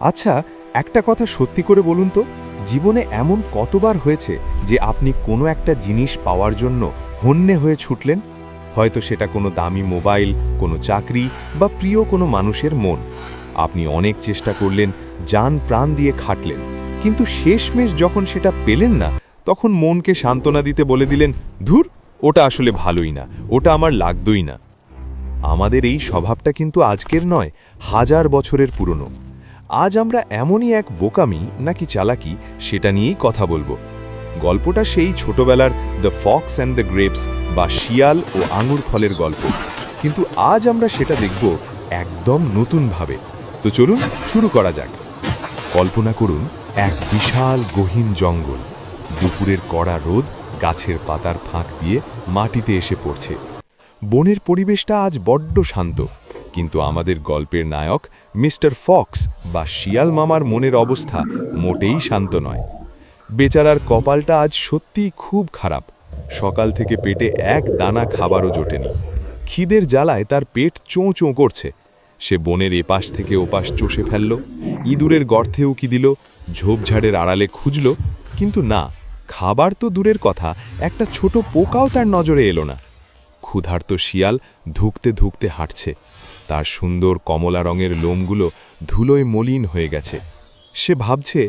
আচ্ছা, একটা কথা সত্যি করে বলুন তো, জীবনে এমন কতবার হয়েছে যে আপনি কোনো একটা জিনিস পাওয়ার জন্য হন্যে হয়ে ছুটলেন? হয়তো সেটা কোনো দামি মোবাইল, কোনো চাকরি বা প্রিয় কোনো মানুষের মন। আপনি অনেক চেষ্টা করলেন, জান প্রাণ দিয়ে খাটলেন, কিন্তু শেষমেশ যখন সেটা পেলেন না, তখন মনকে সান্ত্বনা দিতে বলে দিলেন, ধুর, ওটা আসলে ভালোই না, ওটা আমার লাগতই না। আমাদের এই স্বভাবটা কিন্তু আজকের নয়, হাজার বছরের পুরনো। আজ আমরা এমনই এক বোকামি নাকি চালাকি, সেটা নিয়েই কথা বলবো। গল্পটা সেই ছোটবেলার the Fox and the grapes বা শিয়াল ও আঙুর ফলের গল্প, কিন্তু আজ আমরা সেটা দেখব একদম নতুনভাবে। তো চলুন শুরু করা যাক। কল্পনা করুন এক বিশাল গহীন জঙ্গল। দুপুরের কড়া রোদ গাছের পাতার ফাঁক দিয়ে মাটিতে এসে পড়ছে। বনের পরিবেশটা আজ বড্ড শান্ত, কিন্তু আমাদের গল্পের নায়ক মিস্টার ফক্স বা শিয়াল মামার মনের অবস্থা মোটেই শান্ত নয়। বেচারার কপালটা আজ সত্যিই খুব খারাপ। সকাল থেকে পেটে এক দানা খাবারও জোটেনি। খিদের জ্বালায় তার পেট চোঁ চোঁ করছে। সে বনের এপাশ থেকে ওপাশ চষে ফেলল, ইঁদুরের গর্তে উকি দিল, ঝোপঝাড়ের আড়ালে খুঁজল, কিন্তু না, খাবার তো দূরের কথা, একটা ছোট পোকাও তার নজরে এলো না। ক্ষুধার্ত শিয়াল ধুঁকতে ধুঁকতে হাঁটছে। তার সুন্দর কমলা রঙের লোমগুলো ধুলোয় মলিন হয়ে গেছে। সে ভাবছে,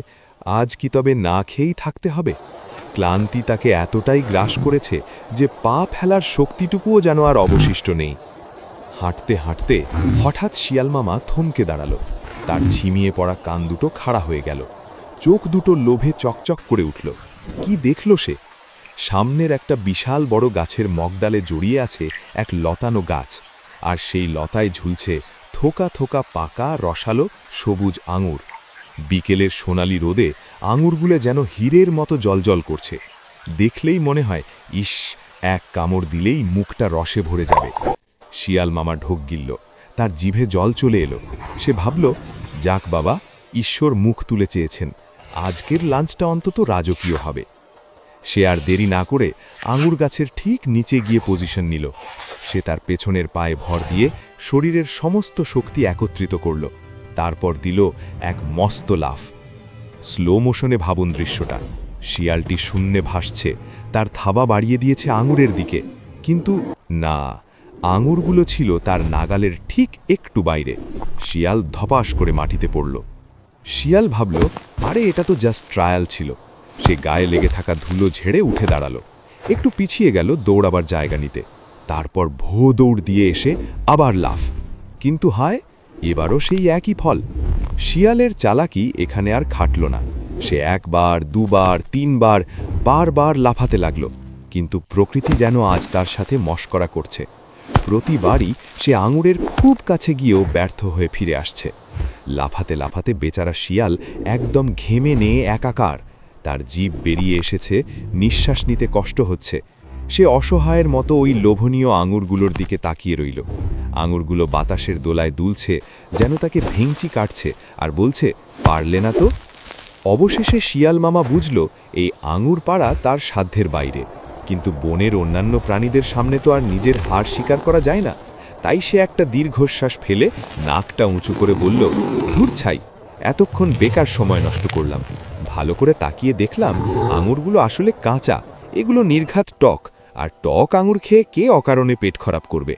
আজ কি তবে না খেয়েই থাকতে হবে? ক্লান্তি তাকে এতটাই গ্রাস করেছে যে পা ফেলার শক্তিটুকুও যেন আর অবশিষ্ট নেই। হাঁটতে হাঁটতে হঠাৎ শিয়াল মামা থমকে দাঁড়াল। তার ঝিমিয়ে পড়া কান দুটো খাড়া হয়ে গেল, চোখ দুটো লোভে চকচক করে উঠল। কি দেখল সে? সামনের একটা বিশাল বড় গাছের মগডালে জড়িয়ে আছে এক লতানো গাছ, আর সেই লতায় ঝুলছে থোকা থোকা পাকা রসালো সবুজ আঙুর। বিকেলের সোনালি রোদে আঙুরগুলো যেন হীরের মতো জলজল করছে। দেখলেই মনে হয়, ইস, এক কামড় দিলেই মুখটা রসে ভরে যাবে। শিয়াল মামা ঢোক গিলল, তার জিভে জল চলে এলো। সে ভাবল, যাক বাবা, ঈশ্বর মুখ তুলে চেয়েছেন, আজকের লাঞ্চটা অন্তত রাজকীয় হবে। সে আর দেরি না করে আঙুর গাছের ঠিক নিচে গিয়ে পজিশন নিল। সে তার পেছনের পায়ে ভর দিয়ে শরীরের সমস্ত শক্তি একত্রিত করল। তারপর দিল এক মস্ত লাফ। স্লো মোশনে ভাবুন দৃশ্যটা। শিয়ালটি শূন্যে ভাসছে, তার থাবা বাড়িয়ে দিয়েছে আঙুরের দিকে, কিন্তু না, আঙুরগুলো ছিল তার নাগালের ঠিক একটু বাইরে। শিয়াল ধপাস করে মাটিতে পড়ল। শিয়াল ভাবল, আরে এটা তো জাস্ট ট্রায়াল ছিল। সে গায়ে লেগে থাকা ধুলো ঝেড়ে উঠে দাঁড়ালো, একটু পিছিয়ে গেল দৌড়াবার জায়গা নিতে। তারপর ভো দৌড় দিয়ে এসে আবার লাফ। কিন্তু হায়, এবারও সেই একই ফল। শিয়ালের চালাকি এখানে আর খাটল না। সে একবার, দুবার, তিনবার বারবার লাফাতে লাগল, কিন্তু প্রকৃতি যেন আজ তার সাথে মশকরা করছে। প্রতিবারই সে আঙুরের খুব কাছে গিয়েও ব্যর্থ হয়ে ফিরে আসছে। লাফাতে লাফাতে বেচারা শিয়াল একদম ঘেমে নিয়ে একাকার। তার জিভ বেরিয়ে এসেছে, নিঃশ্বাস নিতে কষ্ট হচ্ছে। সে অসহায়ের মতো ওই লোভনীয় আঙুরগুলোর দিকে তাকিয়ে রইল। আঙুরগুলো বাতাসের দোলায় দুলছে, যেন তাকে ভেঙচি কাটছে আর বলছে, পারলে না তো। অবশেষে শিয়াল মামা বুঝল, এই আঙুর পাড়া তার সাধ্যের বাইরে, কিন্তু বনের অন্যান্য প্রাণীদের সামনে তো আর নিজের হার স্বীকার করা যায় না। তাই সে একটা দীর্ঘশ্বাস ফেলে নাকটা উঁচু করে বলল, ধুর ছাই, এতক্ষণ বেকার সময় নষ্ট করলাম। ভালো করে তাকিয়ে দেখলাম আঙুরগুলো আসলে কাঁচা, এগুলো নির্ঘাত টক, আর টক আঙুর খেয়ে কে অকারণে পেট খারাপ করবে?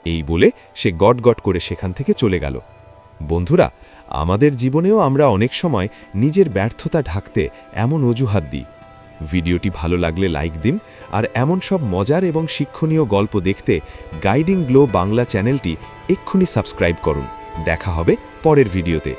এই বলে সে গটগট করে সেখান থেকে চলে গেল। বন্ধুরা, আমাদের জীবনেও আমরা অনেক সময় নিজের ব্যর্থতা ঢাকতে এমন অজুহাত দিই। ভিডিওটি ভালো লাগলে লাইক দিন, আর এমন সব মজার এবং শিক্ষণীয় গল্প দেখতে গাইডিং গ্লো বাংলা চ্যানেলটি এক্ষুনি সাবস্ক্রাইব করুন। দেখা হবে পরের ভিডিওতে।